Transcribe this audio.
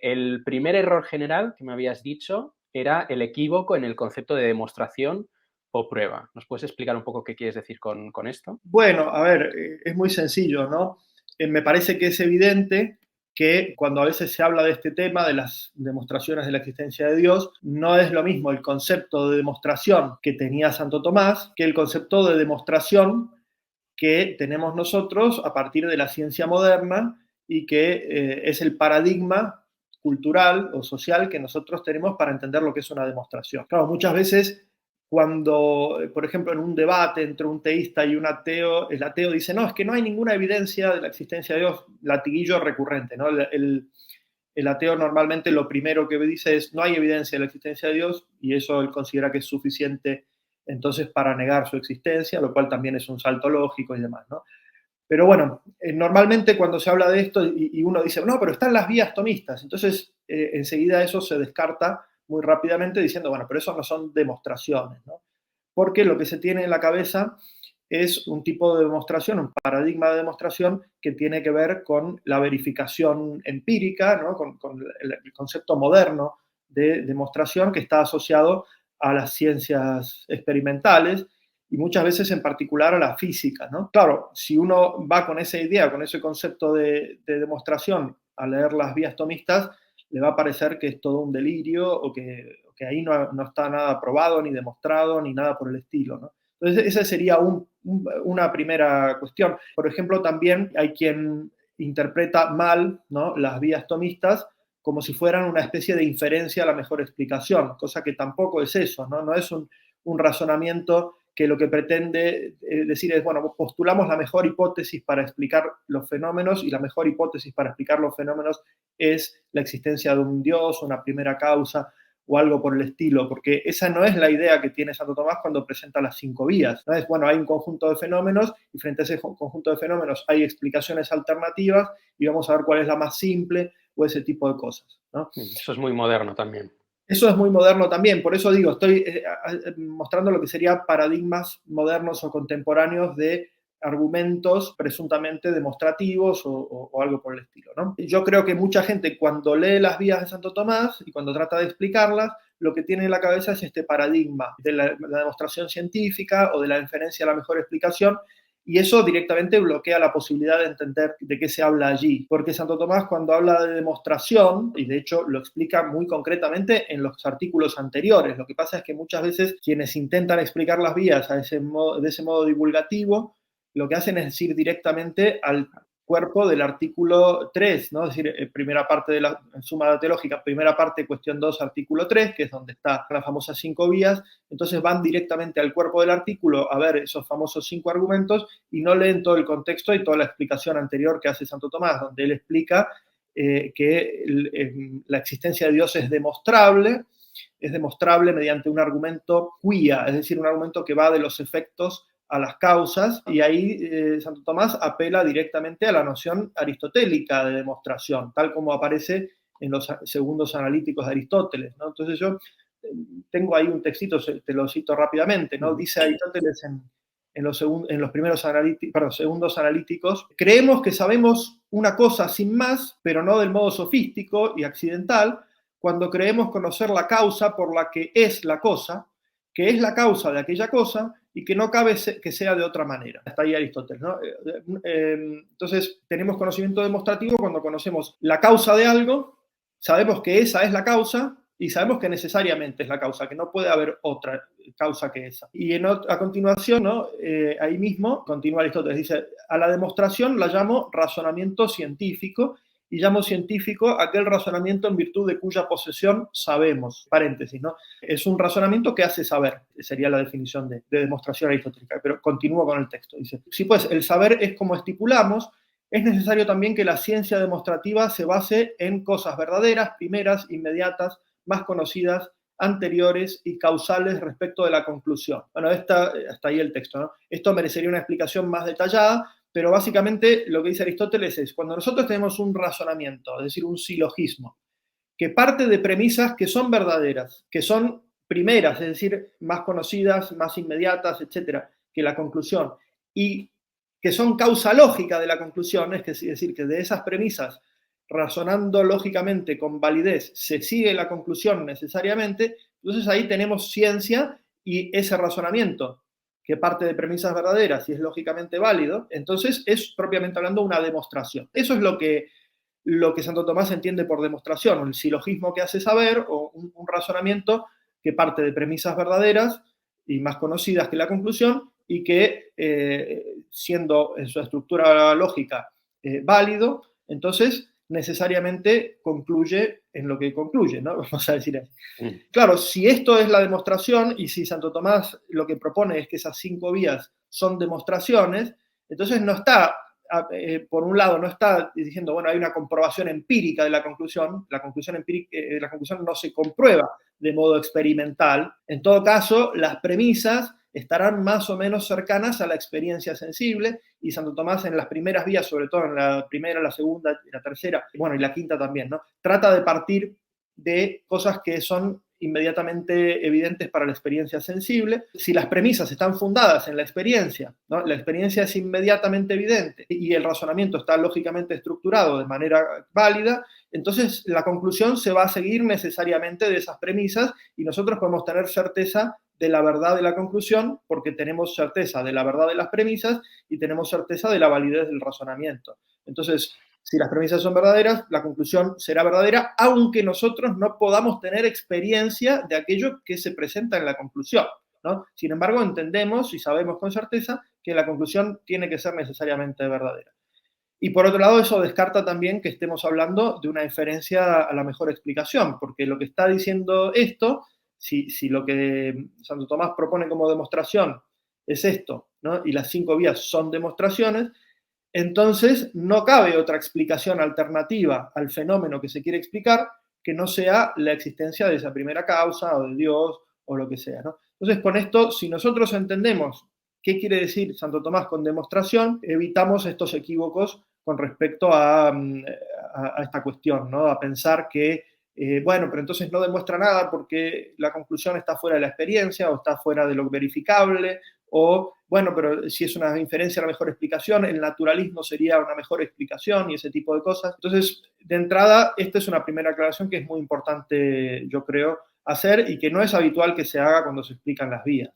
El primer error general que me habías dicho era el equívoco en el concepto de demostración o prueba. ¿Nos puedes explicar un poco qué quieres decir con esto? Bueno, a ver, es muy sencillo, ¿no? Me parece que es evidente que cuando a veces se habla de este tema, de las demostraciones de la existencia de Dios, no es lo mismo el concepto de demostración que tenía Santo Tomás que el concepto de demostración que tenemos nosotros a partir de la ciencia moderna y que es el paradigma cultural o social que nosotros tenemos para entender lo que es una demostración. Claro, muchas veces cuando, por ejemplo, en un debate entre un teísta y un ateo, el ateo dice, no, es que no hay ninguna evidencia de la existencia de Dios, latiguillo recurrente, ¿no? El ateo normalmente lo primero que dice es, no hay evidencia de la existencia de Dios, y eso él considera que es suficiente entonces para negar su existencia, lo cual también es un salto lógico y demás, ¿no? Pero bueno, normalmente cuando se habla de esto y uno dice, no, pero están las vías tomistas, entonces enseguida eso se descarta muy rápidamente diciendo, bueno, pero eso no son demostraciones, ¿no? Porque lo que se tiene en la cabeza es un tipo de demostración, un paradigma de demostración que tiene que ver con la verificación empírica, ¿no? con el concepto moderno de demostración que está asociado a las ciencias experimentales y muchas veces en particular a la física, ¿no? Claro, si uno va con esa idea, con ese concepto de demostración a leer las vías tomistas, le va a parecer que es todo un delirio o que ahí no está nada probado, ni demostrado, ni nada por el estilo, ¿no? Entonces, esa sería una primera cuestión. Por ejemplo, también hay quien interpreta mal, ¿no?, las vías tomistas como si fueran una especie de inferencia a la mejor explicación, cosa que tampoco es eso, ¿no? No es un razonamiento que lo que pretende decir es, bueno, postulamos la mejor hipótesis para explicar los fenómenos y la mejor hipótesis para explicar los fenómenos es la existencia de un Dios, una primera causa o algo por el estilo, porque esa no es la idea que tiene Santo Tomás cuando presenta las 5 vías, ¿no? Es, bueno, hay un conjunto de fenómenos y frente a ese conjunto de fenómenos hay explicaciones alternativas y vamos a ver cuál es la más simple o ese tipo de cosas, ¿no? Eso es muy moderno también. Eso es muy moderno también, por eso digo, estoy mostrando lo que serían paradigmas modernos o contemporáneos de argumentos presuntamente demostrativos o algo por el estilo, ¿no? Yo creo que mucha gente cuando lee las vías de Santo Tomás y cuando trata de explicarlas, lo que tiene en la cabeza es este paradigma de la demostración científica o de la inferencia a la mejor explicación, y eso directamente bloquea la posibilidad de entender de qué se habla allí. Porque Santo Tomás, cuando habla de demostración, y de hecho lo explica muy concretamente en los artículos anteriores, lo que pasa es que muchas veces quienes intentan explicar las vías de ese modo divulgativo, lo que hacen es ir directamente al cuerpo del artículo 3, ¿no? Es decir, primera parte de la suma teológica, primera parte, cuestión 2, artículo 3, que es donde está las famosas 5 vías. Entonces van directamente al cuerpo del artículo a ver esos famosos 5 argumentos y no leen todo el contexto y toda la explicación anterior que hace Santo Tomás, donde él explica que la existencia de Dios es demostrable mediante un argumento quia, es decir, un argumento que va de los efectos a las causas, y ahí Santo Tomás apela directamente a la noción aristotélica de demostración, tal como aparece en los segundos analíticos de Aristóteles, ¿no? Entonces yo tengo ahí un textito, te lo cito rápidamente, ¿no? Dice Aristóteles en los primeros segundos analíticos, creemos que sabemos una cosa sin más, pero no del modo sofístico y accidental, cuando creemos conocer la causa por la que es la cosa, que es la causa de aquella cosa y que no cabe que sea de otra manera. Hasta ahí Aristóteles, ¿no? Entonces, tenemos conocimiento demostrativo cuando conocemos la causa de algo, sabemos que esa es la causa y sabemos que necesariamente es la causa, que no puede haber otra causa que esa. Y a continuación, ¿no? Ahí mismo, continúa Aristóteles, dice, a la demostración la llamo razonamiento científico, y llamo científico aquel razonamiento en virtud de cuya posesión sabemos, paréntesis, ¿no? Es un razonamiento que hace saber, sería la definición de demostración aristotélica, pero continúo con el texto. Dice, si pues el saber es como estipulamos, es necesario también que la ciencia demostrativa se base en cosas verdaderas, primeras, inmediatas, más conocidas, anteriores y causales respecto de la conclusión. Bueno, hasta ahí el texto, ¿no? Esto merecería una explicación más detallada, pero básicamente lo que dice Aristóteles es, cuando nosotros tenemos un razonamiento, es decir, un silogismo, que parte de premisas que son verdaderas, que son primeras, es decir, más conocidas, más inmediatas, etcétera, que la conclusión, y que son causa lógica de la conclusión, es decir, que de esas premisas razonando lógicamente con validez se sigue la conclusión necesariamente, entonces ahí tenemos ciencia y ese razonamiento que parte de premisas verdaderas y es lógicamente válido, entonces es propiamente hablando una demostración. Eso es lo que Santo Tomás entiende por demostración, el silogismo que hace saber o un razonamiento que parte de premisas verdaderas y más conocidas que la conclusión y que siendo en su estructura lógica válido, entonces necesariamente concluye en lo que concluye, ¿no? Vamos a decir así. Claro, si esto es la demostración y si Santo Tomás lo que propone es que esas 5 vías son demostraciones, entonces no está, por un lado, no está diciendo, bueno, hay una comprobación empírica de la conclusión no se comprueba de modo experimental. En todo caso, las premisas estarán más o menos cercanas a la experiencia sensible y Santo Tomás en las primeras vías, sobre todo en la primera, la segunda, la tercera, bueno, y la quinta también, ¿no? Trata de partir de cosas que son inmediatamente evidentes para la experiencia sensible. Si las premisas están fundadas en la experiencia, ¿no? La experiencia es inmediatamente evidente y el razonamiento está lógicamente estructurado de manera válida, entonces la conclusión se va a seguir necesariamente de esas premisas y nosotros podemos tener certeza de la verdad de la conclusión porque tenemos certeza de la verdad de las premisas y tenemos certeza de la validez del razonamiento. Entonces, si las premisas son verdaderas, la conclusión será verdadera, aunque nosotros no podamos tener experiencia de aquello que se presenta en la conclusión, ¿no? Sin embargo, entendemos y sabemos con certeza que la conclusión tiene que ser necesariamente verdadera. Y por otro lado, eso descarta también que estemos hablando de una inferencia a la mejor explicación, porque lo que está diciendo esto, si lo que Santo Tomás propone como demostración es esto, ¿no? Y las 5 vías son demostraciones, entonces no cabe otra explicación alternativa al fenómeno que se quiere explicar que no sea la existencia de esa primera causa o de Dios o lo que sea, ¿no? Entonces, con esto, si nosotros entendemos qué quiere decir Santo Tomás con demostración, evitamos estos equívocos con respecto a esta cuestión, ¿no? A pensar que, bueno, pero entonces no demuestra nada porque la conclusión está fuera de la experiencia o está fuera de lo verificable, o, bueno, pero si es una inferencia la mejor explicación, el naturalismo sería una mejor explicación y ese tipo de cosas. Entonces, de entrada, esta es una primera aclaración que es muy importante, yo creo, hacer y que no es habitual que se haga cuando se explican las vías.